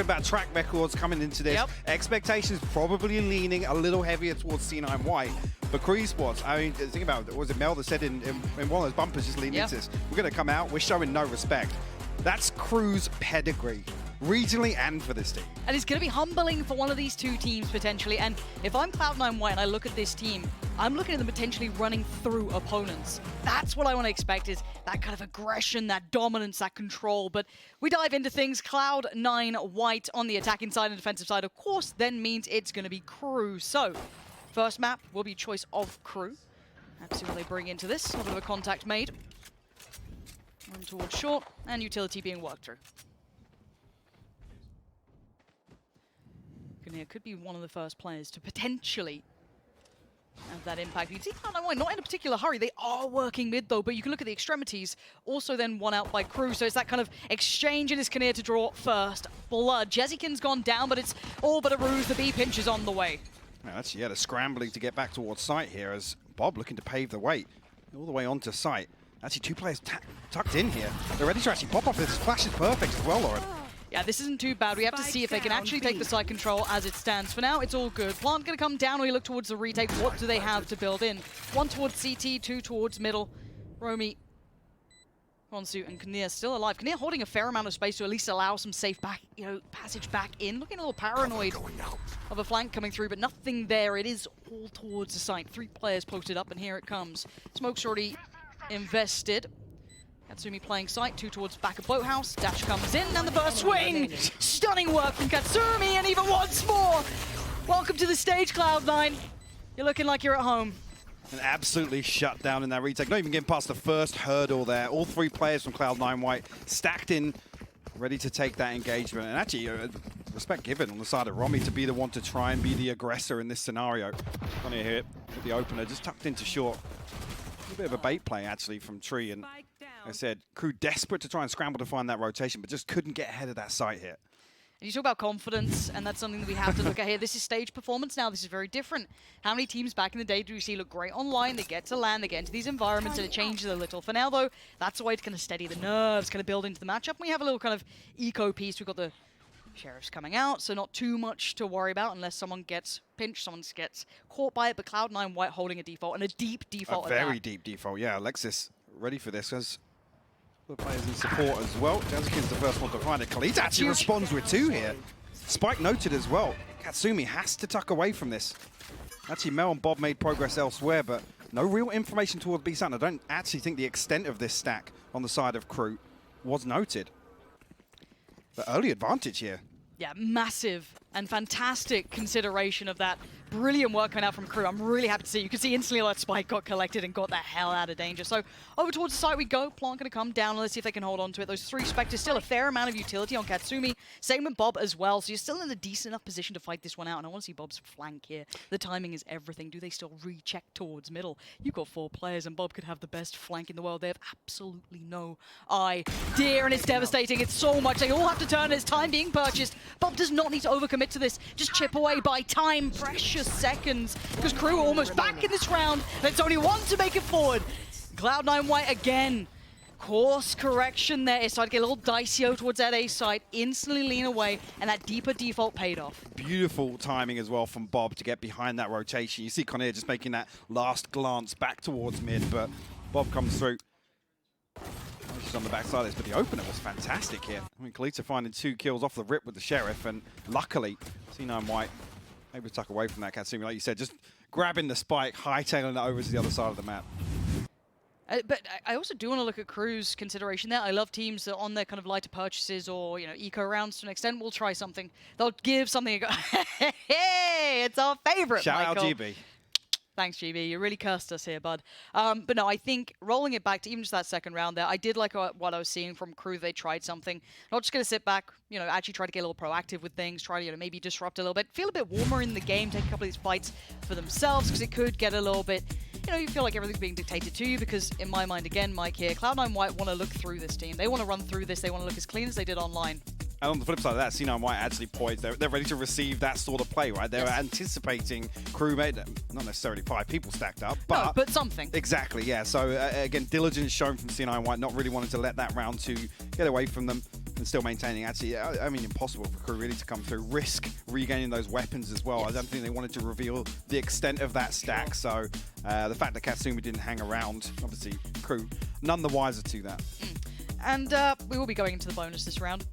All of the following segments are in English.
About track records coming into this. Yep. Expectations probably leaning a little heavier towards C9 White. But KRU Sports, I mean, think about it. Was it Mel that said in one of those bumpers just leaning into this? We're going to come out, we're showing no respect. That's KRU's pedigree, regionally and for this team. And it's going to be humbling for one of these two teams potentially. And if I'm Cloud9 White and I look at this team, I'm looking at them potentially running through opponents. That's what I want to expect, is that kind of aggression, that dominance, that control. But we dive into things. Cloud9 White on the attacking side and defensive side, of course, then means it's going to be KRU. So, first map will be choice of KRU. Let's see what they bring into this. A little bit of a contact made. Run towards short, and utility being worked through. Kinnear could be one of the first players to potentially have that impact. You can see Cloud9 White not in a particular hurry. They are working mid though, but you can look at the extremities. Also then one out by KRU, so it's that kind of exchange, and it's Kinnear to draw first blood. Jezikin's gone down, but it's all but a ruse. The B pinch is on the way. Yeah, actually, they're scrambling to get back towards site here as Bob looking to pave the way all the way onto site. Actually, two players tucked in here. They're ready to actually pop off. This flash is perfect as well, Lauren. Yeah, this isn't too bad. We have to see if they can actually take the side control as it stands. For now, it's all good. Plant going to come down. We look towards the retake. What do they have to build in? One towards CT, two towards middle. Romy, Ronsu, and Kinnear still alive. Kinnear holding a fair amount of space to at least allow some safe back, passage back in. Looking a little paranoid of a flank coming through, but nothing there. It is all towards the site. 3 players posted up, and here it comes. Smoke's already invested. Katsumi playing site, 2 towards back of Boathouse. Dash comes in, and the burst swing! Stunning work from Katsumi, and even once more! Welcome to the stage, Cloud9. You're looking like you're at home. And absolutely shut down in that retake. Not even getting past the first hurdle there. All 3 players from Cloud9 White stacked in, ready to take that engagement. And actually, respect given on the side of Romy to be the one to try and be the aggressor in this scenario. Funny here with the opener, just tucked into short. A bit of a bait play actually from Tree, and like I said, KRU desperate to try and scramble to find that rotation, but just couldn't get ahead of that site here. And you talk about confidence, and that's something that we have to look at here. This is stage performance now. This is very different. How many teams back in the day do we see look great online? They get to land, they get into these environments, and it changes a little. For now, though, that's a way to kind of steady the nerves, kind of build into the matchup. And we have a little kind of eco piece. We've got the Sheriffs coming out, so not too much to worry about unless someone gets pinched, someone gets caught by it. But Cloud9 White holding a default, and a deep default. A very deep default, yeah. Alexis ready for this as the players in support as well. Jezikin's the first one to find it. Khalid actually responds with 2 here. Spike noted as well. Katsumi has to tuck away from this. Actually, Mel and Bob made progress elsewhere, but no real information toward B-Sun. I don't actually think the extent of this stack on the side of KRU was noted. But early advantage here. Yeah, massive and fantastic consideration of that. Brilliant work coming out from KRU. I'm really happy to see. You can see instantly that Spike got collected and got the hell out of danger. So over towards the site we go. Plant going to come down. Let's see if they can hold on to it. Those 3 Spectres, still a fair amount of utility on Katsumi. Same with Bob as well. So you're still in a decent enough position to fight this one out. And I want to see Bob's flank here. The timing is everything. Do they still recheck towards middle? You've got 4 players and Bob could have the best flank in the world. They have absolutely no idea. And it's devastating. It's so much. They all have to turn. It's time being purchased. Bob does not need to overcommit to this. Just chip away by time. Precious seconds. Because KRU almost back in this round. And it's only 1 to make it forward. Cloud9 White again. Course correction there. It started to get a little dicey towards that A side. Instantly lean away. And that deeper default paid off. Beautiful Timing as well from Bob to get behind that rotation. You see Kinnear just making that last glance back towards mid, but Bob comes through. She's on the backside of this, but the opener was fantastic here. I mean, Kalita finding 2 kills off the rip with the Sheriff, and luckily, C9 White able to tuck away from that Katsumi, like you said, just grabbing the spike, hightailing it over to the other side of the map. But I also do want to look at KRU's consideration there. I love teams that on their kind of lighter purchases or, eco rounds to an extent will try something. They'll give something a go. Hey, it's our favorite, Shout Michael. out GB. Thanks, GB. You really cursed us here, bud. But no, I think rolling it back to even just that second round there, I did like what I was seeing from KRU. They tried something. Not just going to sit back, actually try to get a little proactive with things, try to, maybe disrupt a little bit, feel a bit warmer in the game, take a couple of these fights for themselves, because it could get a little bit, you feel like everything's being dictated to you, because in my mind, again, Mike here, Cloud9 White want to look through this team. They want to run through this. They want to look as clean as they did online. And on the flip side of that, C9 White actually poised. They're ready to receive that sort of play, right? They were anticipating KRU made, not necessarily 5 people stacked up, but... No, but something. Exactly, yeah. So, again, diligence shown from C9 White, not really wanting to let that round 2 get away from them. and still maintaining. Actually, I mean, impossible for Crew really to come through, risk regaining those weapons as well. I don't think they wanted to reveal the extent of that stack. So the fact that Katsumi didn't hang around, obviously, Crew none the wiser to that. And we will be going into the bonus this round.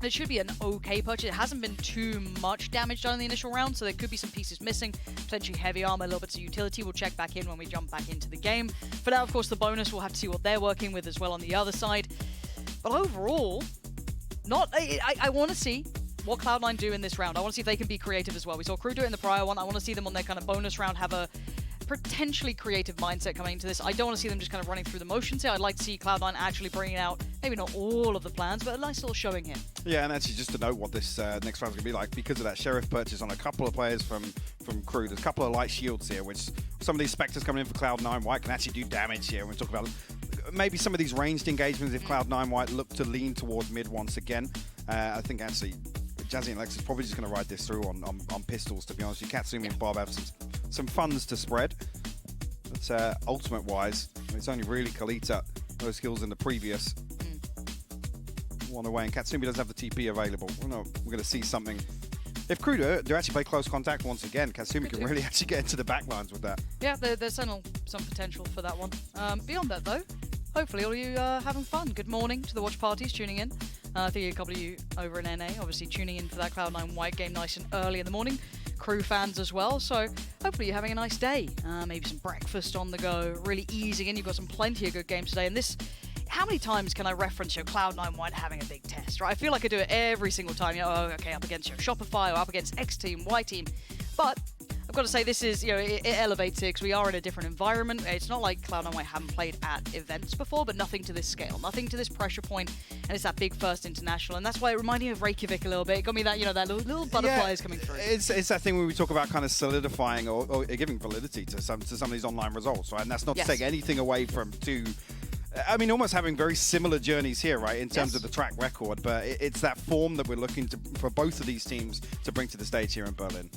It should be an okay purchase. It hasn't been too much damage done in the initial round, so there could be some pieces missing, potentially heavy armor, a little bits of utility. We'll check back in when we jump back into the game. For now, of course, the bonus, we'll have to see what they're working with as well on the other side. But overall, I want to see what Cloud9 do in this round. I want to see if they can be creative as well. We saw Crew do it in the prior one. I want to see them on their kind of bonus round have a potentially creative mindset coming into this. I don't want to see them just kind of running through the motions here. I'd like to see Cloud9 actually bringing out, maybe not all of the plans, but a nice little showing here. Yeah, and actually just to know what this next round's going to be like, because of that Sheriff purchase on a couple of players from Crew, there's a couple of light shields here, which some of these Spectres coming in for Cloud9 White can actually do damage here. We're talking about maybe some of these ranged engagements if Cloud9 White look to lean towards mid once again. I think actually Jazzy and Lex is probably just going to ride this through on pistols, to be honest. Katsumi and Bob have some funds to spread. But ultimate-wise, it's only really Kalita, those skills in the previous one away, and Katsumi doesn't have the TP available. We're going to see something. If Crew do actually play close contact once again, Katsumi can really actually get into the backlines with that. Yeah, there's some potential for that one. Beyond that, though, hopefully all of you are having fun. Good morning to the watch parties tuning in. I think a couple of you over in NA, obviously tuning in for that Cloud9 White game nice and early in the morning. Crew fans as well, so hopefully you're having a nice day. Maybe some breakfast on the go, really easing in. You've got some plenty of good games today, and this, how many times can I reference your Cloud9 White having a big test, right? I feel like I do it every single time. You know, oh, okay, up against your Shopify or up against X team, Y team, but I've got to say this is, it elevates it because we are in a different environment. It's not like Cloud9 White haven't played at events before, but nothing to this scale, nothing to this pressure point, and it's that big first international, and that's why it reminded me of Reykjavik a little bit. It got me that, that little butterflies coming through. It's that thing where we talk about kind of solidifying or giving validity to some of these online results, right? And that's not to take anything away from I mean, almost having very similar journeys here, right, in terms of the track record, but it's that form that we're looking for both of these teams to bring to the stage here in Berlin.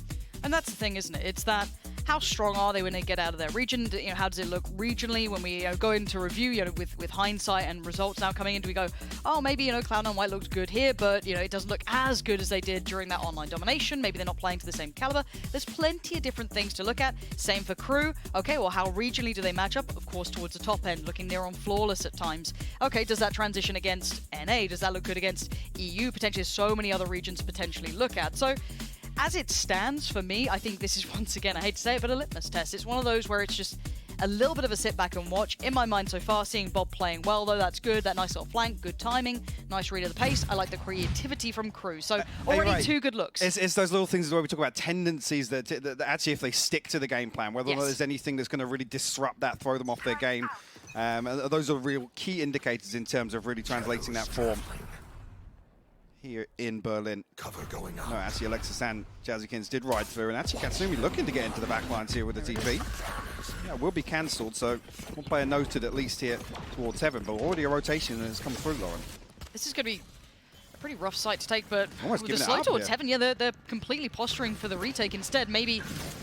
And that's the thing, isn't it? It's that, how strong are they when they get out of their region? How does it look regionally when we go into review, with hindsight and results now coming in? Do we go, oh, maybe, Cloud9 White looks good here, but, it doesn't look as good as they did during that online domination. Maybe they're not playing to the same caliber. There's plenty of different things to look at. Same for Crew. Okay, well, how regionally do they match up? Of course, towards the top end, looking near on flawless at times. Okay, does that transition against NA? Does that look good against EU? Potentially so many other regions to potentially look at. So, as it stands for me, I think this is, once again, I hate to say it, but a litmus test. It's one of those where it's just a little bit of a sit back and watch. In my mind so far, seeing Bob playing well, though, that's good. That nice little flank, good timing, nice read of the pace. I like the creativity from Crew. So already two good looks. It's those little things where we talk about tendencies that actually, if they stick to the game plan, whether or not there's anything that's going to really disrupt that, throw them off their game. Those are real key indicators in terms of really translating that form here in Berlin. Cover going on. No, actually, Alexis and Jazzykins did ride through, and actually Katsumi looking to get into the backlines here with the TP. Yeah, will be cancelled, so one player noted at least here towards Heaven, but already a rotation has come through, Lauren. This is going to be a pretty rough sight to take, but almost with the slow towards Heaven, they're completely posturing for the retake instead. Maybe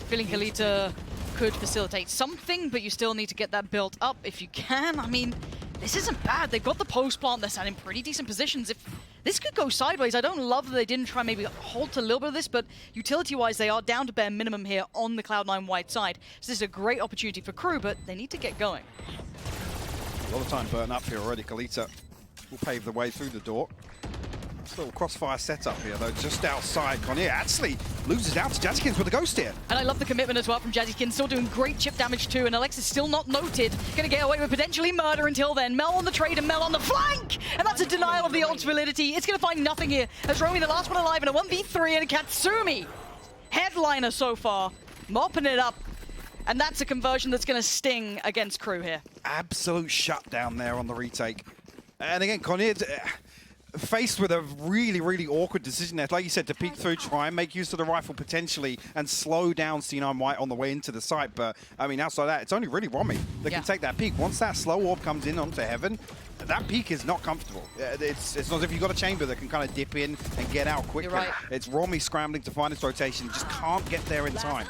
feeling Kalita could facilitate something, but you still need to get that built up if you can. I mean, this isn't bad. They've got the post plant. They're sat in pretty decent positions. If this could go sideways, I don't love that they didn't try maybe halt a little bit of this, but utility-wise, they are down to bare minimum here on the Cloud9 White side. So this is a great opportunity for Crew, but they need to get going. A lot of time burnt up here already. Kalita will pave the way through the door. Little crossfire setup here, though, just outside. Connier actually loses out to Jazzykins with a ghost here. And I love the commitment as well from Jazzykins, still doing great chip damage too, and Alexis still not noted. Gonna get away with potentially murder until then. Mel on the trade and Mel on the flank! And that's a denial of the ult's validity. It's gonna find nothing here, as Romy, the last one alive in a 1v3, and Katsumi, headliner so far, mopping it up. And that's a conversion that's gonna sting against Crew here. Absolute shutdown there on the retake. And again, Connier faced with a really, really awkward decision there. Like you said, to peek through, try and make use of the rifle potentially and slow down C9 White on the way into the site. But, I mean, outside that, it's only really Romy that can take that peek. Once that slow orb comes in onto Heaven, that peak is not comfortable. It's not as if you've got a chamber that can kind of dip in and get out quickly. You're right. It's Romy scrambling to find his rotation, just can't get there in time.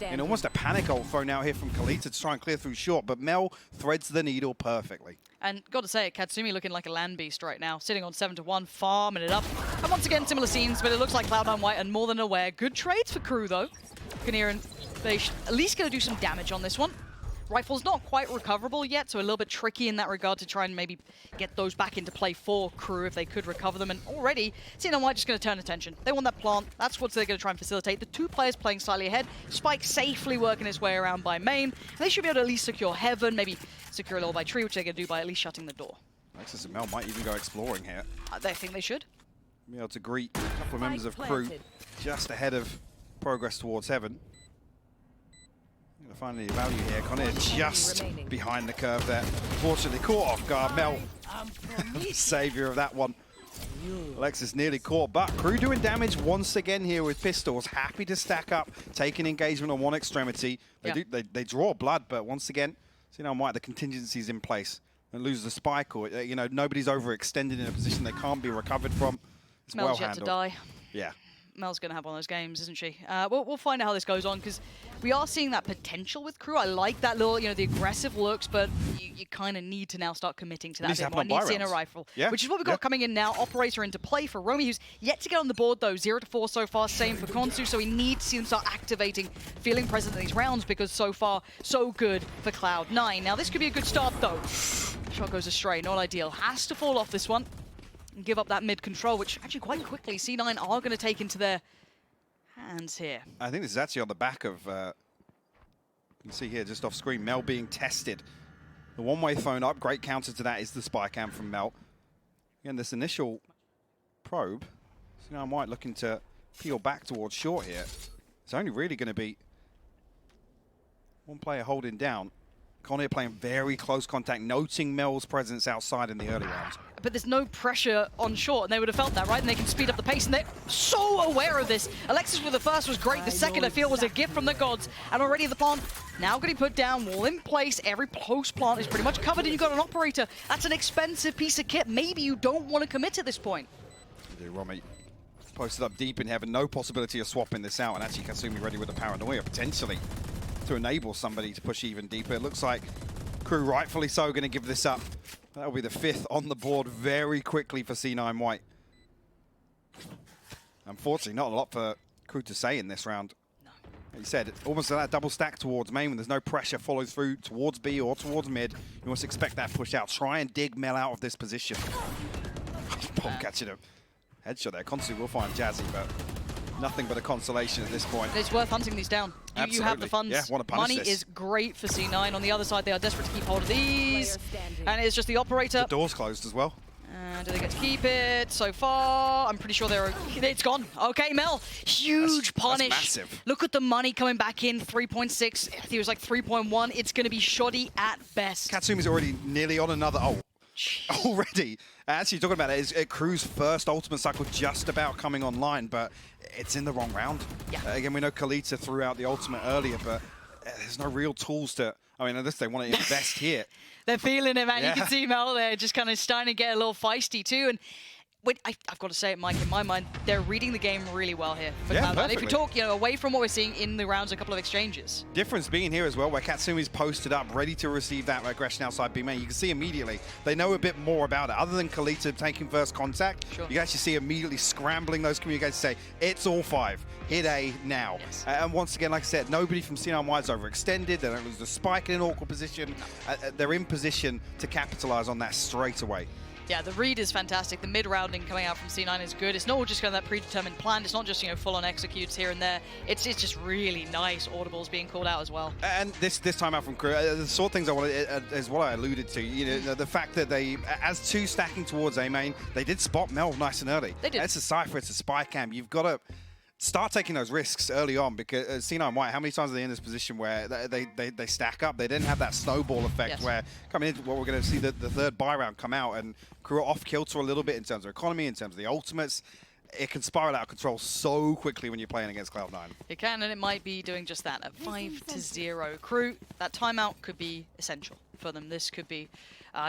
And almost a panic ult thrown out here from Kalita to try and clear through short, but Mel threads the needle perfectly. And got to say it, Katsumi looking like a land beast right now, sitting on 7-1, farming it up. And once again, similar scenes, but it looks like Cloud9 White are more than aware. Good trades for KRU though. Kanirin, they should at least going to do some damage on this one. Rifle's not quite recoverable yet, so a little bit tricky in that regard to try and maybe get those back into play for KRU if they could recover them. And already, Cena White just going to turn attention. They want that plant. That's what they're going to try and facilitate. The two players playing slightly ahead. Spike safely working his way around by main. And they should be able to at least secure Heaven, maybe secure a little by Tree, which they're going to do by at least shutting the door. Nexus and Mel might even go exploring here. They think they should. Be able to greet a couple of members of KRU just ahead of progress towards Heaven. Find any value here. Connor just behind the curve there. Fortunately caught off guard. Mel, savior of that one. Alexis nearly caught, but KRU doing damage once again here with pistols. Happy to stack up, taking engagement on one extremity. They draw blood, but once again, Cena White, the contingency's in place. And lose the spike, or you know, nobody's overextended in a position they can't be recovered from. It's Mel's well yet handled. to die. Yeah. Mel's going to have one of those games, isn't she? We'll find out how this goes on, because we are seeing that potential with KRU. I like that little, you know, the aggressive looks, but you kind of need to now start committing to that. I need to see in a rifle, which is what we've got coming in now. Operator into play for Romy, who's yet to get on the board, though. 0-4 so far, same for Konsu, so we need to see them start activating, feeling present in these rounds, because so far, so good for Cloud9. Now, this could be a good start, though. Shot goes astray, not ideal. Has to fall off this one and give up that mid control, which actually quite quickly C9 are going to take into their hands here. I think this is actually on the back of, you can see here just off screen, Mel being tested. The one-way phone up, great counter to that is the spy cam from Mel. Again, this initial probe, C9 White looking to peel back towards short here. It's only really going to be one player holding down. Connor playing very close contact, noting Mel's presence outside in the early rounds. But there's no pressure on short, and they would have felt that, right? And they can speed up the pace, and they're so aware of this. Alexis with the first was great. The second, I feel, was a gift from the gods. And already the plant now getting put down, wall in place. Every post plant is pretty much covered, and you've got an operator. That's an expensive piece of kit. Maybe you don't want to commit at this point. Romy posted up deep in Heaven. No possibility of swapping this out, and actually Katsumi ready with the paranoia, potentially, to enable somebody to push even deeper. It looks like KRU rightfully so going to give this up. That'll be the 5th on the board very quickly for C9 White. Unfortunately, not a lot for KRU to say in this round. No. Like you said, almost that double stack towards main when there's no pressure follows through towards B or towards mid. You almost expect that push out. Try and dig Mel out of this position. Bomb catching him. Headshot there. Konsu will find Jazzy, but nothing but a consolation at this point. It's worth hunting these down. You have the funds. Yeah, want to punish Money this. is great for C9. On the other side, they are desperate to keep hold of these. And it's just the operator. The door's closed as well. Do they get to keep it so far? I'm pretty sure it's gone. Okay, Mel, huge punish. That's massive. Look at the money coming back in, 3.6. I think it was like 3.1. It's going to be shoddy at best. Katsumi's already nearly on another ult. Already. Actually, talking about it, is KRU's first ultimate cycle just about coming online, but it's in the wrong round. Yeah. Again, we know Kalita threw out the ultimate earlier, but there's no real tools to... I mean, unless they want to invest here. They're feeling it, man. Yeah. You can see Mel there just kind of starting to get a little feisty too. And I've got to say it, Mike, in my mind, they're reading the game really well here for Cloud9. If you talk, away from what we're seeing in the rounds, a couple of exchanges. Difference being here as well, where Katsumi's posted up, ready to receive that aggression outside B main. You can see immediately, they know a bit more about it. Other than Kalita taking first contact, you can actually see immediately scrambling those communications to say, it's all 5. Hit A now. Yes. And once again, like I said, nobody from C9 Wide's overextended. They don't lose the spike in an awkward position. They're in position to capitalize on that straight away. Yeah, the read is fantastic. The mid-rounding coming out from C9 is good. It's not just kind of that predetermined plan. It's not just, full-on executes here and there. It's just really nice audibles being called out as well. And this time out from KRU, the sort of things I wanted is what I alluded to. The fact that they, as 2 stacking towards A main, they did spot Mel nice and early. They did. It's a Cypher, it's a spy cam. You've got to start taking those risks early on, because C9 White, how many times are they in this position where they stack up? They didn't have that snowball effect where coming into what we're going to see the 3rd buy round come out and KRU off kilter a little bit in terms of economy, in terms of the ultimates. It can spiral out of control so quickly when you're playing against Cloud9. It can, and it might be doing just that. At 5-0, KRU, that timeout could be essential for them. This could be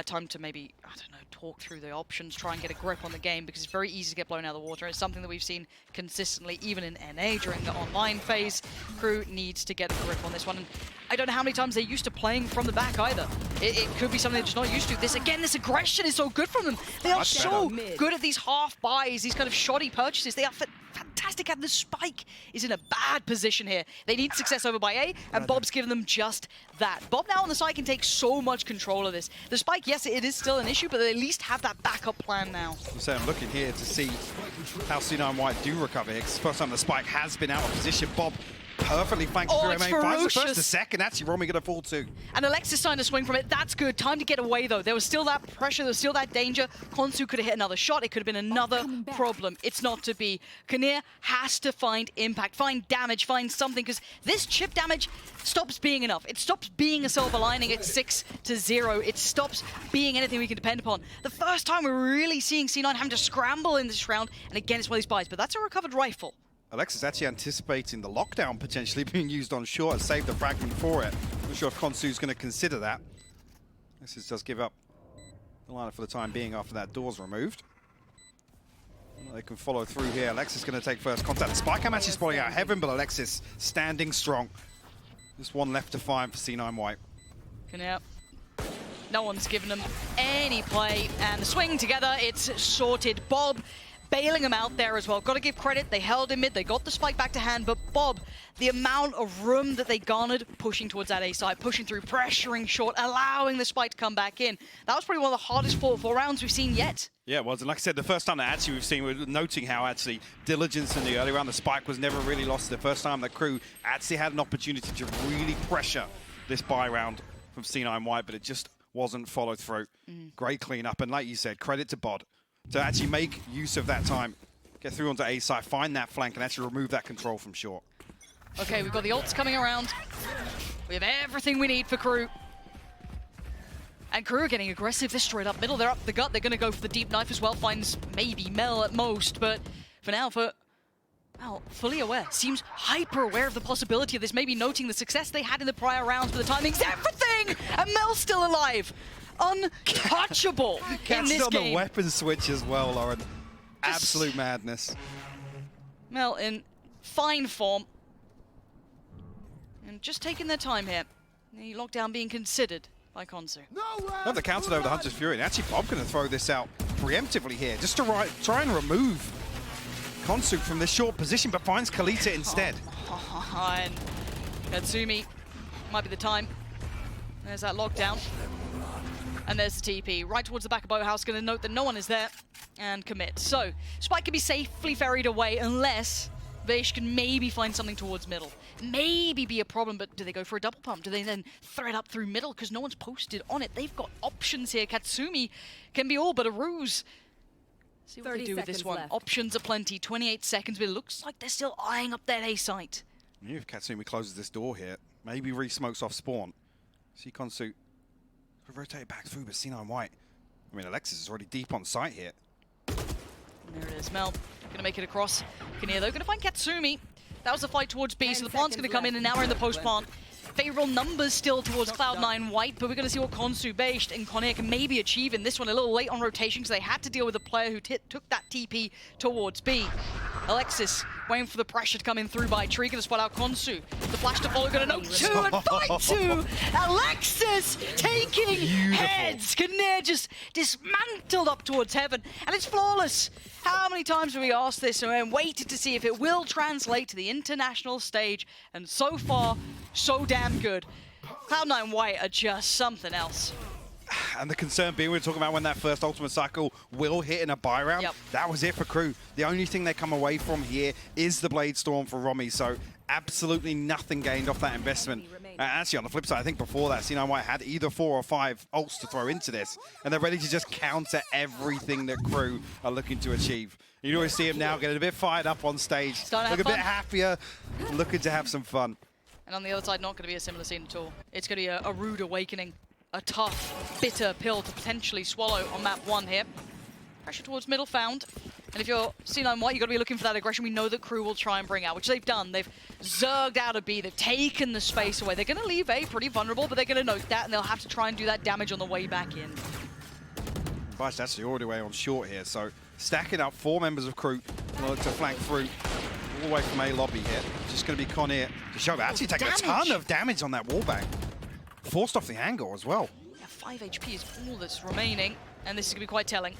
time to maybe, I don't know, talk through the options, try and get a grip on the game, because it's very easy to get blown out of the water. It's something that we've seen consistently, even in NA during the online phase. Crew needs to get a grip on this one. And I don't know how many times they're used to playing from the back either. It could be something they're just not used to. This aggression is so good from them. They are so good at these half buys, these kind of shoddy purchases. They are fantastic, and the Spike is in a bad position here. They need success over by A, and Bob's given them just that. Bob now on the side can take so much control of this. The Spike, yes, it is still an issue, but they at least have that backup plan now. So I'm looking here to see how C9 White do recover here, because first time the Spike has been out of position. Bob perfectly flanked through it's MA. Finds the ferocious. first, the second. Actually, Romy gonna fall too. And Alexis trying to swing from it. That's good. Time to get away, though. There was still that pressure. There was still that danger. Konsu could have hit another shot. It could have been another problem. It's not to be. Kinnear has to find impact, find damage, find something, because this chip damage stops being enough. It stops being a silver lining at 6-0. It stops being anything we can depend upon. The first time we're really seeing C9 having to scramble in this round, and again, it's one of these buys, but that's a recovered rifle. Alexis actually anticipating the lockdown potentially being used on short and save the fragment for it. Not sure if Konsu's going to consider that. Alexis does give up the lineup for the time being after that door's removed. They can follow through here. Alexis going to take first contact. The Spike, I'm actually spotting out Heaven, but Alexis standing strong. Just one left to find for C9 White. Kinnear. No one's given them any play, and the swing together, it's sorted. Bob bailing him out there as well. Got to give credit, they held him mid, they got the Spike back to hand, but Bob, the amount of room that they garnered pushing towards that A side, pushing through, pressuring short, allowing the Spike to come back in. That was probably one of the hardest 4-4 rounds we've seen yet. Yeah, it was, and like I said, the first time that actually we've seen, we're noting how actually diligence in the early round, the Spike was never really lost. The first time the Crew actually had an opportunity to really pressure this buy round from C9 White, but it just wasn't followed through. Great cleanup, and like you said, credit to Bod to actually make use of that time, get through onto A side, find that flank, and actually remove that control from short. Okay, we've got the ults coming around. We have everything we need for Crew. And Crew are getting aggressive. They're straight up middle. They're up the gut. They're going to go for the deep knife as well. Finds maybe Mel at most. But for now, well, fully aware. Seems hyper aware of the possibility of this. Maybe noting the success they had in the prior rounds, but the timing's everything! And Mel's still alive. Untouchable in this on game. The weapon switch as well, Lauren. Absolute madness. Mel in fine form. And just taking their time here. The lockdown being considered by Konsu. Love the counter over the Hunter's Fury. And actually, Bob going to throw this out preemptively here, just to try and remove Konsu from this short position, but finds Kalita instead. And Katsumi might be the time. There's that lockdown. And there's the TP, right towards the back of Boathouse, going to note that no one is there, and commit. So, Spike can be safely ferried away unless vES can maybe find something towards middle. Maybe be a problem, but do they go for a double pump? Do they then thread up through middle? Because no one's posted on it. They've got options here. Katsumi can be all but a ruse. See what they do with this one. Left. Options are plenty, 28 seconds, but it looks like they're still eyeing up that A site. If Katsumi closes this door here, maybe re-smokes off spawn. See Konsu rotate back through, but C9 White. I mean, Alexis is already deep on site here. And there it is, Mel. Gonna make it across. Kinnear, though, gonna find Katsumi. That was the fight towards B, so the plant's gonna come in, and now we're in the post-plant. Favorable numbers still towards Cloud9 White, but we're going to see what Konsu, Based, and Kinnear can maybe achieve in this one. A little late on rotation because they had to deal with a player who took that TP towards B. Alexis waiting for the pressure to come in through by Tree, going to spot out Konsu. The flash to follow, going to note 2 and fight 2. Alexis taking heads. Kinnear just dismantled up towards heaven, and it's flawless. How many times have we asked this and waited to see if it will translate to the international stage? And so far, so damn good. Cloud9 White are just something else. And the concern being, we were talking about when that first ultimate cycle will hit in a buy round. Yep. That was it for Crew. The only thing they come away from here is the Blade Storm for Romy. So absolutely nothing gained off that investment. Actually, on the flip side, I think before that, C9 White had either 4 or 5 ults to throw into this, and they're ready to just counter everything that Crew are looking to achieve. You always see him now getting a bit fired up on stage, look a bit happier, looking to have some fun. And on the other side, not going to be a similar scene at all. It's going to be a rude awakening, a tough, bitter pill to potentially swallow on map 1 here. Pressure towards middle found. And if you're C9 White, you've got to be looking for that aggression we know that KRU will try and bring out, which they've done. They've zerged out a B, they've taken the space away. They're going to leave A pretty vulnerable, but they're going to note that, and they'll have to try and do that damage on the way back in. Bice actually all the way on short here, so stacking up 4 members of KRU in order to flank through all the way from A lobby here. Just going to be Con here to show actually taking a ton of damage on that wallbang. Forced off the angle as well. Yeah, 5 HP is all that's remaining, and this is going to be quite telling.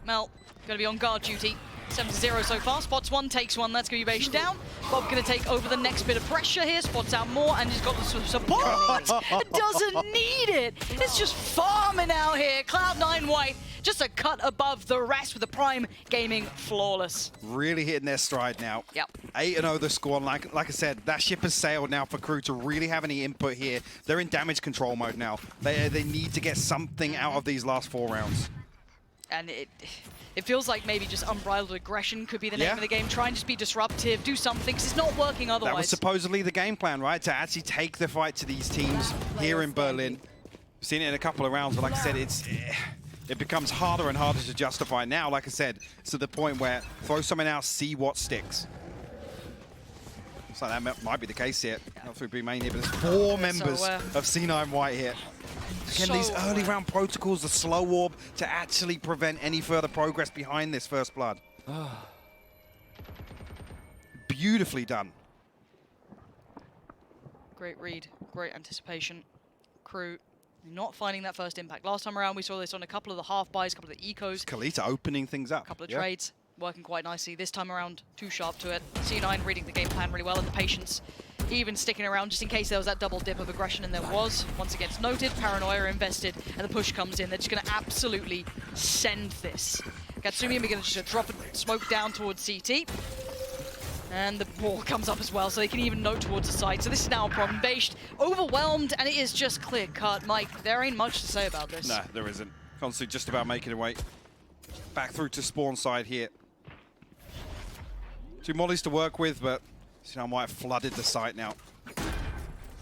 Mel going to be on guard duty. 7-0 so far. Spots one, takes one. That's going to be based down. Bob going to take over the next bit of pressure here. Spots out more, and he's got the support. Doesn't need it. It's just farming out here. Cloud9 White just a cut above the rest with the Prime Gaming flawless. Really hitting their stride now. Yep. 8-0 the score. And like I said, that ship has sailed now for KRU to really have any input here. They're in damage control mode now. They need to get something out of these last 4 rounds. And it feels like maybe just unbridled aggression could be the name of the game. Try and just be disruptive, do something, because it's not working otherwise. That was supposedly the game plan, right? To actually take the fight to these teams here in Berlin. We've seen it in a couple of rounds, but like I said, it becomes harder and harder to justify now. Like I said, it's to the point where throw something out, see what sticks. Looks like that might be the case here. Not through B main here, but there's 4 members of C9 White here. Again, these early round protocols, the slow orb, to actually prevent any further progress behind this first blood. Beautifully done. Great read, great anticipation. KRU not finding that first impact. Last time around, we saw this on a couple of the half buys, a couple of the ecos. Kalita opening things up. A couple of trades, working quite nicely. This time around, too sharp to it. C9 reading the game plan really well, and the patience even sticking around just in case there was that double dip of aggression, and there was. Once again, it's noted, Paranoia invested, and the push comes in. They're just going to absolutely send this. Katsumi are going to just drop a smoke down towards CT. And the ball comes up as well, so they can even note towards the side. So this is now a problem. Based, overwhelmed, and it is just clear cut. Mike, there ain't much to say about this. No, there isn't. Constantly just about making it way back through to spawn side here. 2 mollies to work with, but C9 White flooded the site now.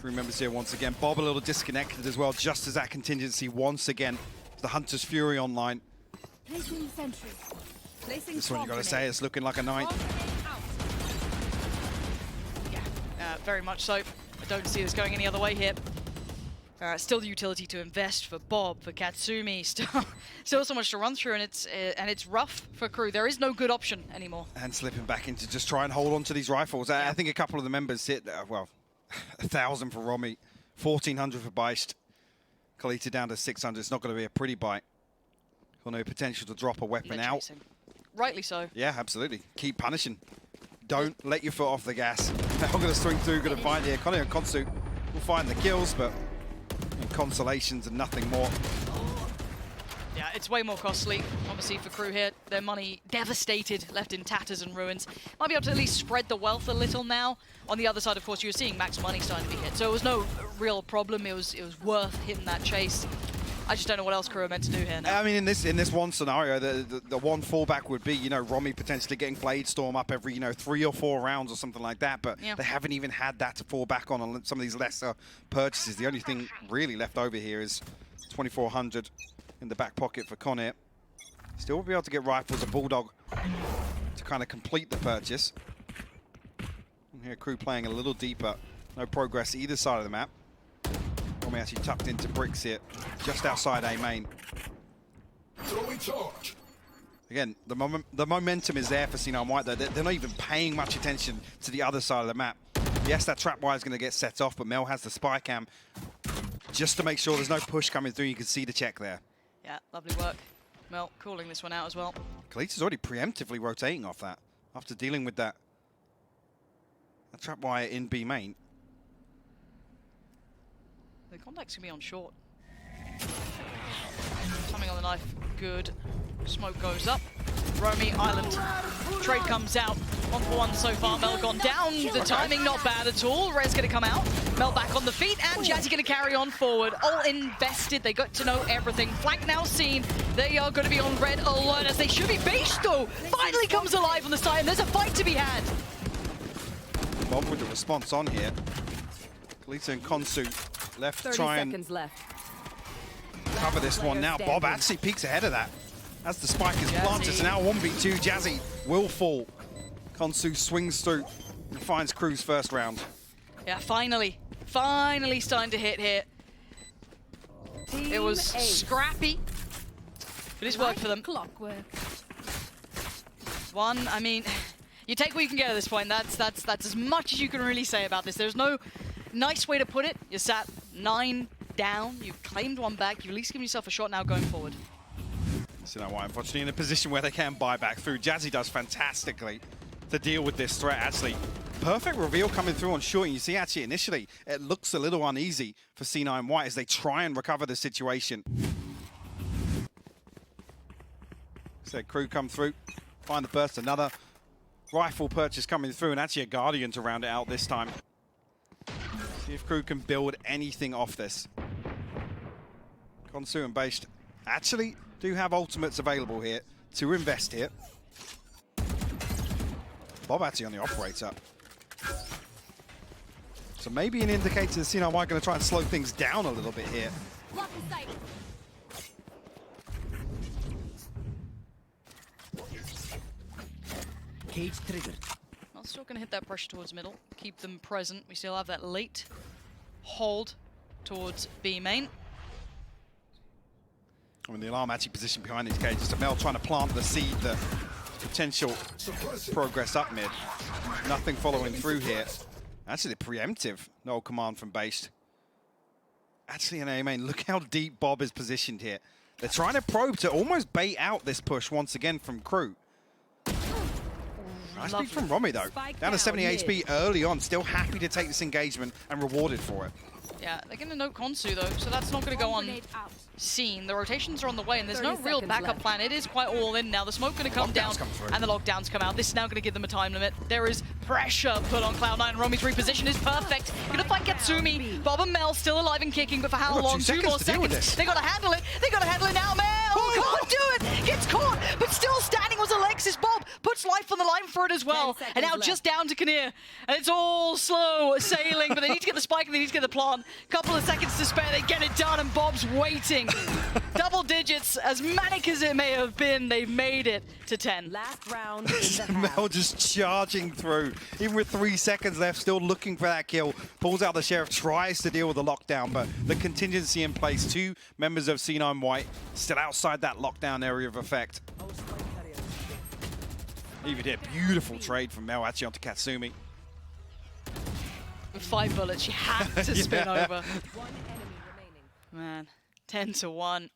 3 members here once again. Bob a little disconnected as well, just as that contingency once again. The Hunter's Fury online. Placing sentry. Placing this one you got to say, it's looking like a night. Yeah, very much so. I don't see this going any other way here. Still the utility to invest for Bob, for Katsumi. Still so much to run through, and it's rough for KRU. There is no good option anymore. And slipping back into just try and hold on to these rifles. I think a couple of the members hit, well, 1,000 for Romy, 1,400 for Beist. Kalita down to 600. It's not going to be a pretty bite. Got no potential to drop a weapon out. Rightly so. Yeah, absolutely. Keep punishing. Don't let your foot off the gas. They're going to swing through, going to find here. Connie and Konsu will find the kills, but consolations and nothing more. Yeah, it's way more costly, obviously, for KRU here. Their money devastated, left in tatters and ruins. Might be able to at least spread the wealth a little now. On the other side, of course, you were seeing max money starting to be hit, so it was no real problem. It was worth hitting that chase. I just don't know what else KRU are meant to do here now. I mean, in this one scenario, the one fallback would be, Romy potentially getting Blade Storm up every, 3 or 4 rounds or something like that, but they haven't even had that to fall back on some of these lesser purchases. The only thing really left over here is 2,400 in the back pocket for Conair. Still will be able to get rifles, a Bulldog, to kind of complete the purchase. And here, KRU playing a little deeper. No progress either side of the map. Romy actually tucked into bricks here, just outside A main. Again, the momentum is there for C9 White, though. They're not even paying much attention to the other side of the map. Yes, that trap wire is going to get set off, but Mel has the spy cam just to make sure there's no push coming through. You can see the check there. Yeah, lovely work. Mel calling this one out as well. Kalita's already preemptively rotating off that after dealing with that trap wire in B main. The contact's going to be on short. Timing on the knife, good. Smoke goes up. Romy Island. Trade comes out. 1-for-1 so far. Mel gone down. The timing not bad at all. Rez going to come out. Mel back on the feet. And Jazzy going to carry on forward. All invested. They got to know everything. Flank now seen. They are going to be on red alert as they should be. Beast though finally comes alive on the side. And there's a fight to be had. Bob with the response on here. Kalita and Konsu left to try and cover this one now. Bob actually peeks ahead of that. as the spike is planted. So now 1v2, Jazzy will fall. Konsu swings through and finds KRU's first round. Yeah, finally starting to hit here. It was scrappy, but it's worked for them. Clockwork. One, I mean, you take what you can get at this point. That's as much as you can really say about this. There's no nice way to put it. You're sat 9 down. You've claimed one back. You've at least given yourself a shot now going forward. So now unfortunately in a position where they can buy back through. Jazzy does fantastically to deal with this threat. Actually, perfect reveal coming through on short. And you see actually initially it looks a little uneasy for C9 White as they try and recover the situation. So KRU come through, find the burst, another rifle purchase coming through, and actually a Guardian to round it out this time. See if KRU can build anything off this. Konsu and Based actually do have ultimates available here to invest here. Bob actually on the operator. So maybe an indicator that C9 White going to try and slow things down a little bit here. Block the sight. Cage triggered. Well, still going to hit that pressure towards middle. Keep them present. We still have that late hold towards B main. I mean, the alarm actually positioned behind these cages. So Mel trying to plant the seed, the potential progress up mid. Nothing following through here. Actually, the preemptive no command from Based. Actually, in A main, look how deep Bob is positioned here. They're trying to probe to almost bait out this push once again from KRU. Nice pick from Romy though. Down to 70 HP early on, still happy to take this engagement and rewarded for it. Yeah, they're going to note Konsu though, so that's not going to go unseen. The rotations are on the way, and there's no real backup plan. It is quite all in now. The smoke going to come down, and the lockdowns come out. This is now going to give them a time limit. There is pressure put on Cloud9. Romy's reposition is perfect. Going to find Katsumi. Bob and Mel still alive and kicking, but for how long? 2 more seconds. They got to handle it. They got to handle it now. Mel can't do it. Gets caught, but still standing was Alexis. Bob puts life on the line for it as well, and now just down to Kinnear, and it's all slow sailing. But they need to get the spike and they need to get the plant. Couple of seconds to spare, they get it done, and Bob's waiting. Double digits, as manic as it may have been, they've made it to 10. Last round in the half. Mel just charging through, even with 3 seconds left, still looking for that kill. Pulls out the Sheriff, tries to deal with the lockdown, but the contingency in place. 2 members of C9 White still outside that lockdown area of effect. Even here, beautiful trade from Mel actually onto Katsumi. With 5 bullets, she had to spin over. 1 enemy remaining. Man, 10-1.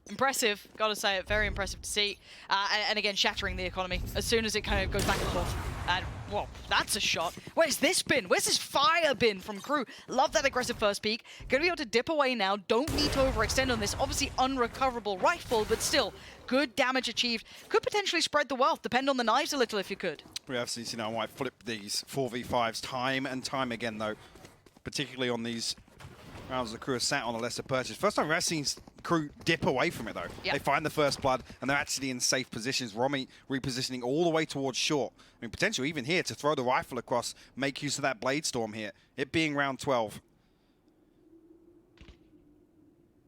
Impressive, gotta say it, very impressive to see. And again, shattering the economy as soon as it kind of goes back and forth. And, well, that's a shot. Where's this been? Where's this fire been from KRU? Love that aggressive first peek. Gonna be able to dip away now. Don't need to overextend on this. Obviously unrecoverable rifle, but still, good damage achieved. Could potentially spread the wealth. Depend on the knives a little if you could. We have seen C9 White flip these 4v5s time and time again, though, particularly on these rounds the KRU has sat on a lesser purchase. First time we've ever seen KRU dip away from it, though. Yep. They find the first blood, and they're actually in safe positions. Romy repositioning all the way towards short. I mean, potential even here to throw the rifle across, make use of that Blade Storm here. It being round 12.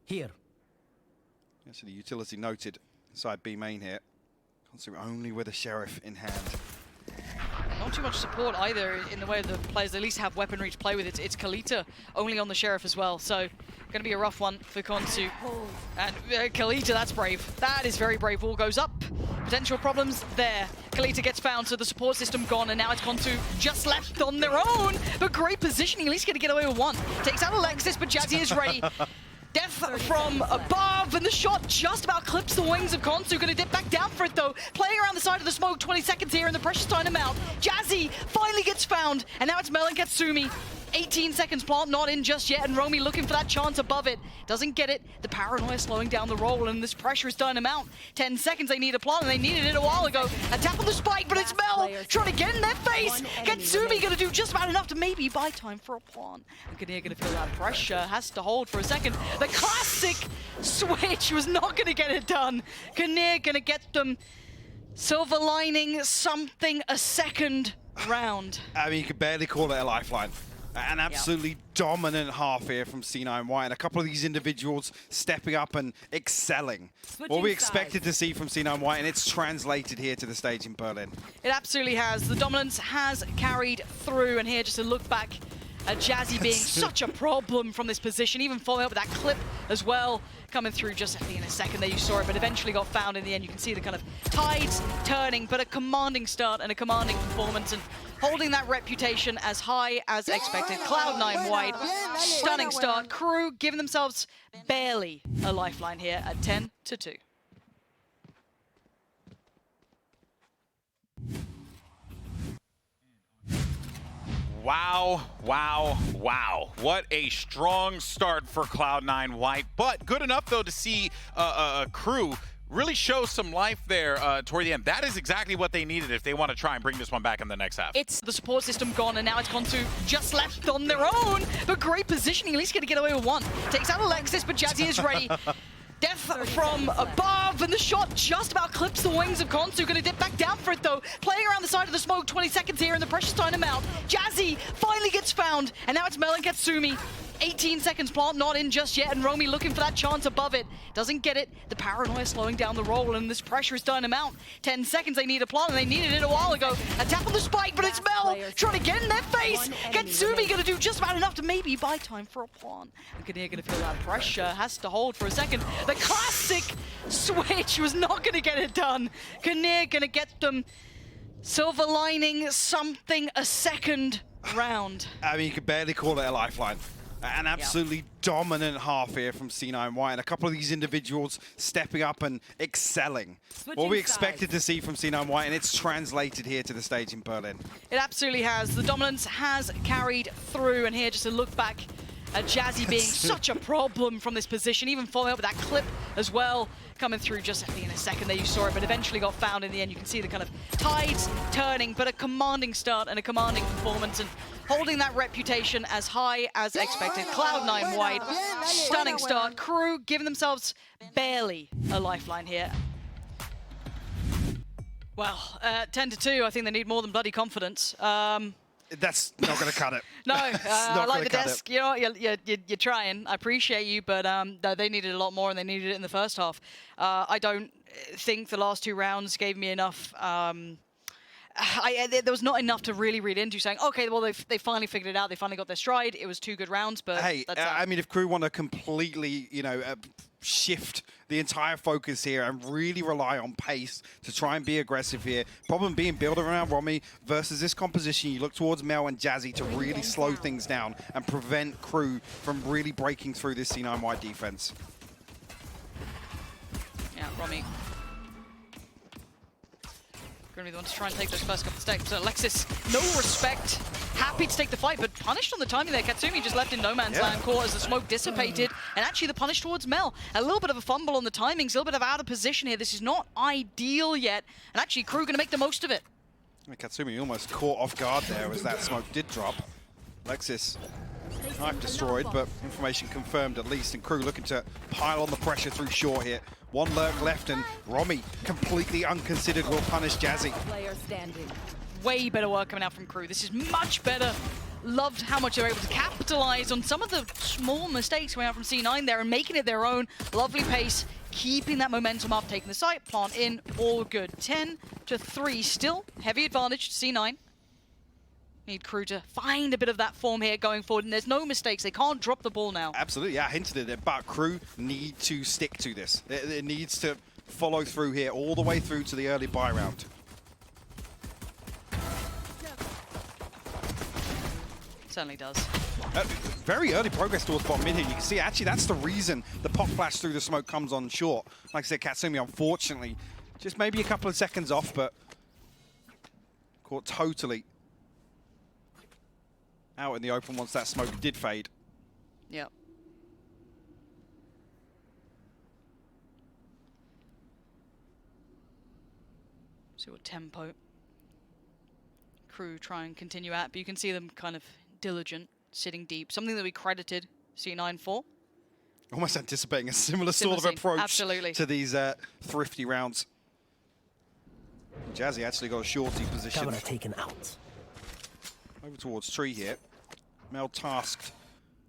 Here. Actually, utility noted inside B main here. Konsu only with a Sheriff in hand. Not too much support either in the way of the players at least have weaponry to play with. It's Kalita only on the Sheriff as well, so going to be a rough one for Konsu. And Kalita, that's brave. That is very brave. Wall goes up. Potential problems there. Kalita gets found, so the support system gone, and now it's Konsu just left on their own. But great positioning, at least going to get away with 1. Takes out Alexis, but Jazzy is ready. Death from above, and the shot just about clips the wings of Konsu. Gonna dip back down for it though. Playing around the side of the smoke, 20 seconds here, and the pressure's time him out. Jazzy finally gets found, and now it's Mel and Katsumi. 18 seconds, plant not in just yet, and Romy looking for that chance above it. Doesn't get it. The paranoia slowing down the roll, and this pressure is dying him out. 10 seconds, they need a plant, and they needed it a while ago. A tap on the spike, but it's Mel trying to get in their face. Katsumi gonna do just about enough to maybe buy time for a plant. And Kinnear gonna feel that pressure, has to hold for a second. The classic switch was not gonna get it done. Kinnear gonna get them silver lining something a second round. I mean, you could barely call it a lifeline. An absolutely dominant half here from C9Y, and a couple of these individuals stepping up and excelling. What we expected to see from C9Y, and it's translated here to the stage in Berlin. It absolutely has. The dominance has carried through, and here just a look back at Jazzy being such a problem from this position, even following up with that clip as well, coming through just in a second there you saw it, but eventually got found in the end. You can see the kind of tides turning, but a commanding start and a commanding performance, and holding that reputation as high as expected. Cloud9 white, stunning start. KRU giving themselves barely a lifeline here at 10-2. Wow, wow, wow. What a strong start for Cloud9 White, but good enough, though, to see KRU really show some life there toward the end. That is exactly what they needed if they want to try and bring this one back in the next half. It's the support system gone, and now it's Konsu just left on their own, but great positioning, at least going to get away with one. Takes out Alexis, but Jazzy is ready. Death from above, and the shot just about clips the wings of Konsu. Gonna dip back down for it though. Playing around the side of the smoke, 20 seconds here, and the pressure's time him out. Jazzy finally gets found, and now it's Mel and Katsumi. 18 seconds, plant not in just yet, and Romy looking for that chance above it. Doesn't get it. The paranoia slowing down the roll, and this pressure is dying him out. 10 seconds, they need a plant, and they needed it a while ago. A tap on the spike, but it's Mel trying to get in their face. Katsumi gonna do just about enough to maybe buy time for a plant. And Kinnear gonna feel that pressure, has to hold for a second. The classic switch was not gonna get it done. Kinnear gonna get them silver lining something a second round. I mean, you could barely call it a lifeline. An absolutely dominant half here from C9Y, and a couple of these individuals stepping up and excelling. What we expected to see from C9Y, and it's translated here to the stage in Berlin. It absolutely has. The dominance has carried through, and here just a look back at Jazzy being such a problem from this position, even following up with that clip as well, coming through just in a second there you saw it, but eventually got found in the end. You can see the kind of tides turning, but a commanding start and a commanding performance, and holding that reputation as high as expected. Cloud9 white, stunning start. KRU giving themselves barely a lifeline here. Well, 10-2, I think they need more than bloody confidence. That's not going to cut it. No, I like the desk. You know, you're trying. I appreciate you, but no, they needed a lot more, and they needed it in the first half. I don't think the last two rounds gave me enough. There was not enough to really read into, saying, okay, well, they finally figured it out. They finally got their stride. It was 2 good rounds, but hey, that's I mean, if KRU want to completely, shift the entire focus here and really rely on pace to try and be aggressive here. Problem being built around Romy versus this composition. You look towards Mel and Jazzy to really slow things down and prevent KRU from really breaking through this C9Y defense. Yeah, Romy going to be the one to try and take those first couple of steps. Alexis, no respect, happy to take the fight, but punished on the timing there. Katsumi just left in no man's land caught as the smoke dissipated, and actually the punish towards Mel. A little bit of a fumble on the timings, a little bit of out of position here. This is not ideal yet, and actually KRU going to make the most of it. Katsumi almost caught off guard there as that smoke did drop. Alexis, knife destroyed, but information confirmed at least, and KRU looking to pile on the pressure through short here. One lurk left, and Romy, completely unconsidered, will punish Jazzy. Player standing. Way better work coming out from KRU. This is much better. Loved how much they're able to capitalize on some of the small mistakes coming out from C9 there and making it their own. Lovely pace, keeping that momentum up, taking the site, plant in, all good. 10-3, still heavy advantage to C9. Need KRU to find a bit of that form here going forward, and there's no mistakes. They can't drop the ball now. Absolutely, yeah, I hinted at it, but KRU need to stick to this. It needs to follow through here all the way through to the early buy round. Certainly does. Very early progress towards bottom mid here. You can see, actually, that's the reason the pop flash through the smoke comes on short. Like I said, Katsumi, unfortunately, just maybe a couple of seconds off, but caught totally out in the open once that smoke did fade. Yep. See what tempo KRU try and continue at, but you can see them kind of diligent, sitting deep. Something that we credited C9 for. Almost anticipating a similar sort of approach Absolutely. to these thrifty rounds. Jazzy actually got a shorty position. Camera taken out. Over towards tree here. Mel tasked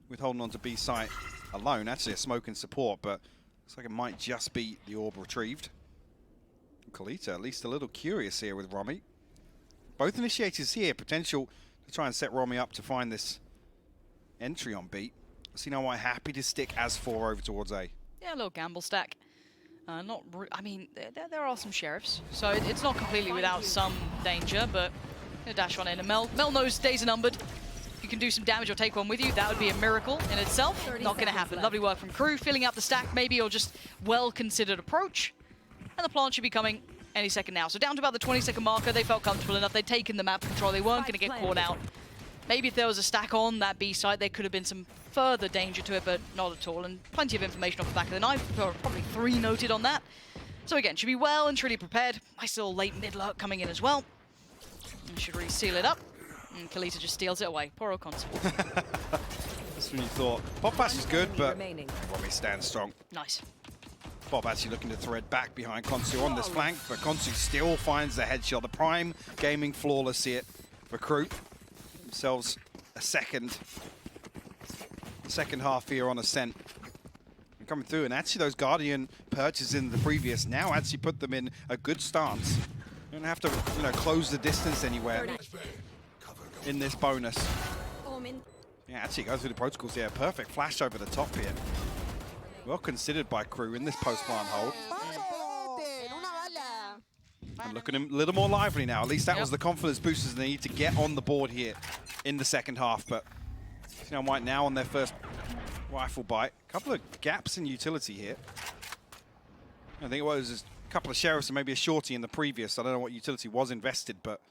with holding on to B site alone. Actually a smoke and support, but looks like it might just be the orb retrieved. Kalita at least a little curious here with Romy. Both initiators here, potential to try and set Romy up to find this entry on beat. C9 happy to stick as 4 over towards A. Yeah, a little gamble stack. I mean, there are some sheriffs, so it's not completely without some danger, but gonna dash on in. And Mel knows days are numbered. If you can do some damage or take one with you, that would be a miracle in itself. Not gonna happen. Lovely work from KRU, filling out the stack maybe, or just well-considered approach. And the plant should be coming any second now. So down to about the 20-second marker, they felt comfortable enough. They'd taken the map control. They weren't gonna get caught out. Maybe if there was a stack on that B side, there could have been some further danger to it, but not at all. And plenty of information off the back of the knife. Probably 3 noted on that. So again, should be well and truly prepared. Nice little late mid lurk coming in as well. And should really seal it up. And Kalita just steals it away. Poor old Consul. That's when you thought. Pop pass is good, but Romy stands strong. Nice. Bob actually looking to thread back behind Konsu on this flank, but Konsu still finds the headshot. The Prime gaming flawless here for KRU. Themselves a second half here on Ascent. And coming through, and actually those Guardian purchases in the previous now actually put them in a good stance. You don't have to, close the distance anywhere in this bonus. Yeah, actually go through the protocols here. Perfect flash over the top here. Well considered by KRU in this post-plant hold. And looking a little more lively now. At least that was the confidence boosters they need to get on the board here in the second half. But White now on their first rifle bite. A couple of gaps in utility here. I think it was a couple of sheriffs and maybe a shorty in the previous. I don't know what utility was invested, but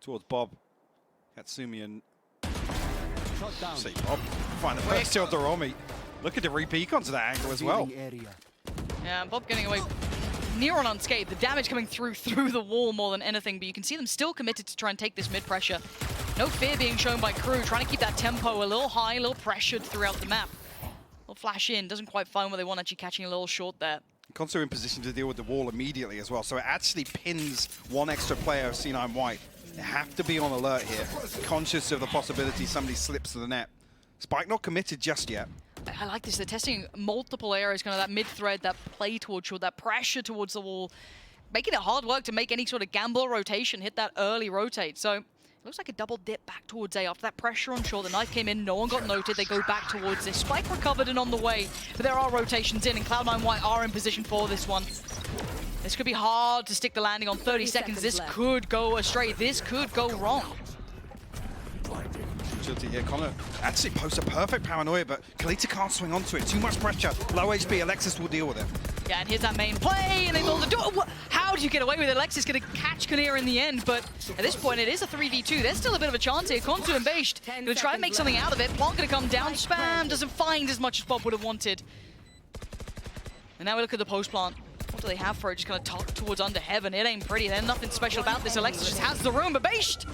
towards Bob, Katsumi and see Bob find the first kill to Romy. Look at the repeat onto that angle as well. Yeah, Bob getting away near on unscathed. The damage coming through the wall more than anything, but you can see them still committed to try and take this mid pressure. No fear being shown by KRU, trying to keep that tempo a little high, a little pressured throughout the map. A little flash in, doesn't quite find what they want, actually catching a little short there. Konsu in position to deal with the wall immediately as well, so it actually pins one extra player of C9 White. They have to be on alert here, conscious of the possibility somebody slips to the net. Spike not committed just yet. I like this. They're testing multiple areas, kind of that mid-thread, that play towards short, that pressure towards the wall, making it hard work to make any sort of gamble or rotation, hit that early rotate. So it looks like a double dip back towards A after that pressure on short. The knife came in, no one got noted. They go back towards this. Spike recovered and on the way, but there are rotations in, and Cloud9 White are in position for this one. This could be hard to stick the landing on 30 seconds. This could go astray. This could go wrong. Here, Connor actually posts a perfect paranoia, but Kalita can't swing onto it. Too much pressure. Low HP. Alexis will deal with it. Yeah, and here's that main play, and they build the door. How did you get away with it? Alexis going to catch Kinnear in the end, but at this point it is a 3v2. There's still a bit of a chance here. Konsu and Bashed going to try and make something out of it. Plant going to come down. Spam doesn't find as much as Bob would have wanted. And now we look at the post plant. What do they have for it? Just kind of tucked towards under heaven. It ain't pretty. There's nothing special about this. Alexis just has the room, but Bashed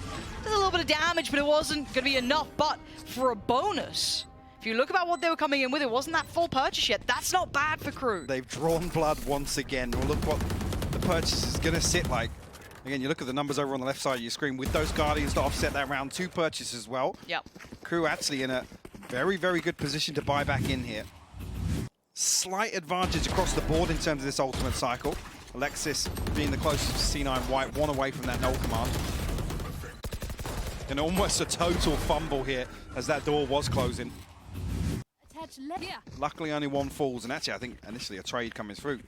does a little bit of damage, but it wasn't going to be enough. But for a bonus, if you look about what they were coming in with, it wasn't that full purchase yet. That's not bad for KRU. They've drawn blood once again. Well, look what the purchase is going to sit like. Again, you look at the numbers over on the left side of your screen with those Guardians to offset that round 2 purchase as well. Yep. KRU actually in a very, very good position to buy back in here. Slight advantage across the board in terms of this ultimate cycle. Alexis being the closest to C9 White, one away from that null command. And almost a total fumble here as that door was closing. Luckily only one falls, and actually I think initially a trade coming through.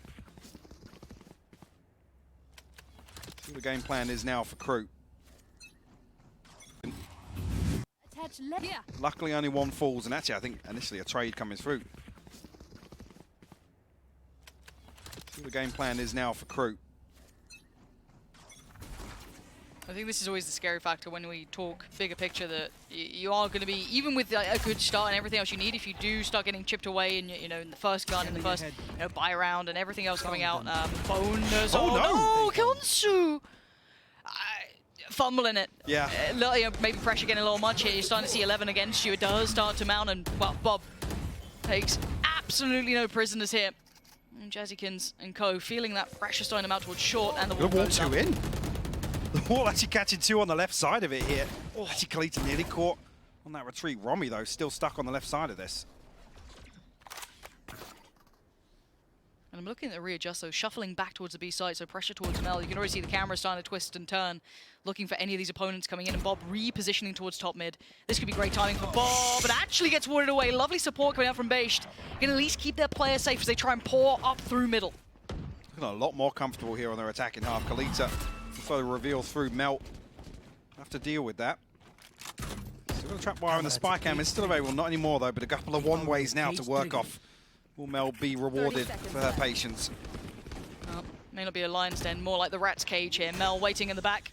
See what the game plan is now for KRU. Luckily only one falls, and actually I think initially a trade coming through. See what the game plan is now for KRU. I think this is always the scary factor when we talk bigger picture, that you are going to be, even with a good start and everything else you need, if you do start getting chipped away in, in the first gun, in the first buy round and everything else coming out, bonus. Oh no, Konsu! Fumbling it. Yeah. Maybe pressure getting a little much here. You're starting to see 11 against you. It does start to mount, and well, Bob takes absolutely no prisoners here. And Jazzykins and co feeling that pressure starting to mount towards short, and the wall goes up. 2 in. The wall actually catching 2 on the left side of it here. Oh, actually Kalita nearly caught On that retreat, Romy, though, still stuck on the left side of this. And I'm looking at the readjust, so shuffling back towards the B side, so pressure towards Mel. You can already see the camera starting to twist and turn, looking for any of these opponents coming in, and Bob repositioning towards top mid. This could be great timing for Bob, but actually gets warded away. Lovely support coming out from Bashed. Can at least keep their player safe as they try and pour up through middle. Looking a lot more comfortable here on their attacking half. Kalita, so reveal through Melt. Have to deal with that. Still got a trap wire on the spy cam. It's still available, not anymore though, but a couple of one-ways now to work off. Will Mel be rewarded for her patience? Well, may not be a lion's den, more like the rat's cage here. Mel waiting in the back.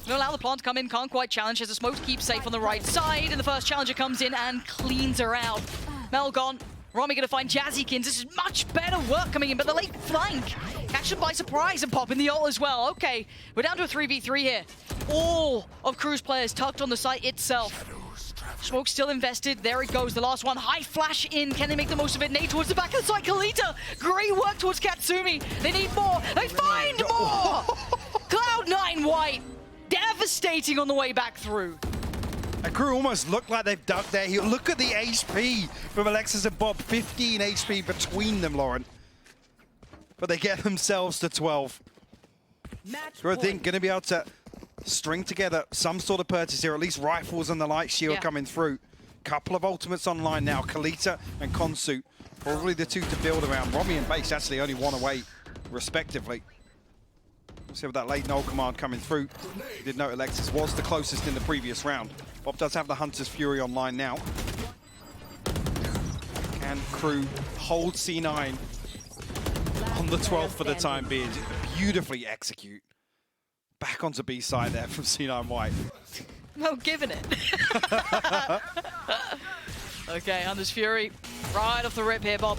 Gonna allow the plant to come in, can't quite challenge as the smoke keeps safe on the right side, and the first challenger comes in and cleans her out. Mel gone. Romy gonna find Jazzykins. This is much better work coming in, but the late flank catch them by surprise and pop in the ult as well. Okay, we're down to a 3v3 here. All of KRU's players tucked on the site itself. Smoke still invested. There it goes. The last one. High flash in. Can they make the most of it? Nade towards the back of the side. Kalita. Great work towards Katsumi. They need more. They find more. Cloud9 White. Devastating on the way back through. And KRU almost look like they've dug their heel. Look at the HP from Alexis and Bob. 15 HP between them, Lauren. But they get themselves to 12. KRU, I think, going to be able to string together some sort of purchase here, at least rifles and the light shield coming through. Couple of ultimates online now, Kalita and Konsu. Probably the two to build around. Romy and Base actually only one away, respectively. Let's see with that late null command coming through. You did note Alexis was the closest in the previous round. Bob does have the Hunter's Fury online now. Can KRU hold C9 on the 12th for the time being? Beautifully execute. Back onto B side there from C9 White. Well, given it. Okay, Hunter's Fury. Right off the rip here, Bob.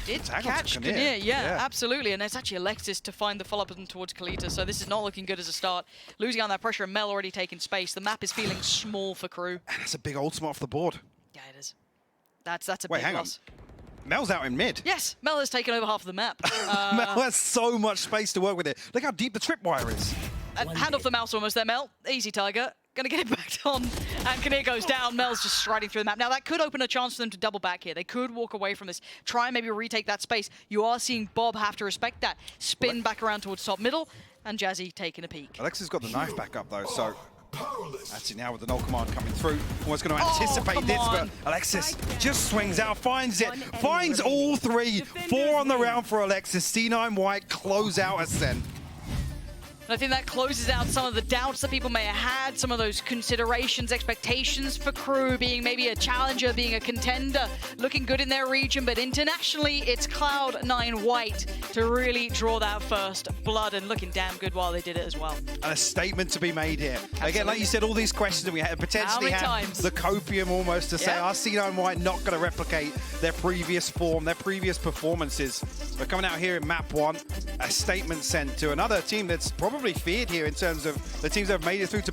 Did catch Kinnear, yeah, absolutely. And there's actually Alexis to find the follow-up towards Kalita, so this is not looking good as a start. Losing on that pressure, and Mel already taking space. The map is feeling small for KRU. And that's a big ultimate off the board. Yeah, it is. That's a Wait, big hang loss. on. Mel's out in mid. Yes, Mel has taken over half of the map. Mel has so much space to work with it. Look how deep the tripwire is. Hand off the mouse almost there, Mel. Easy, Tiger. Gonna get it back on. And Kinnear goes down. Mel's just striding through the map. Now, that could open a chance for them to double back here. They could walk away from this, try and maybe retake that space. You are seeing Bob have to respect that. Spin back around towards top middle, and Jazzy taking a peek. Alexis got the knife back up, though, so actually now with the null command coming through, almost going to anticipate this, but Alexis just swings out, finds it, finds all three. 4 on the round for Alexis. C9 White close out Ascent. And I think that closes out some of the doubts that people may have had, some of those considerations, expectations for KRU being maybe a challenger, being a contender, looking good in their region, but internationally, it's Cloud9 White to really draw that first blood, and looking damn good while they did it as well. And a statement to be made here. Again, like you said, all these questions, and we had potentially have the copium almost to say, are C9 White not going to replicate their previous form, their previous performances? But coming out here in map 1, a statement sent to another team that's probably feared here in terms of the teams that have made it through to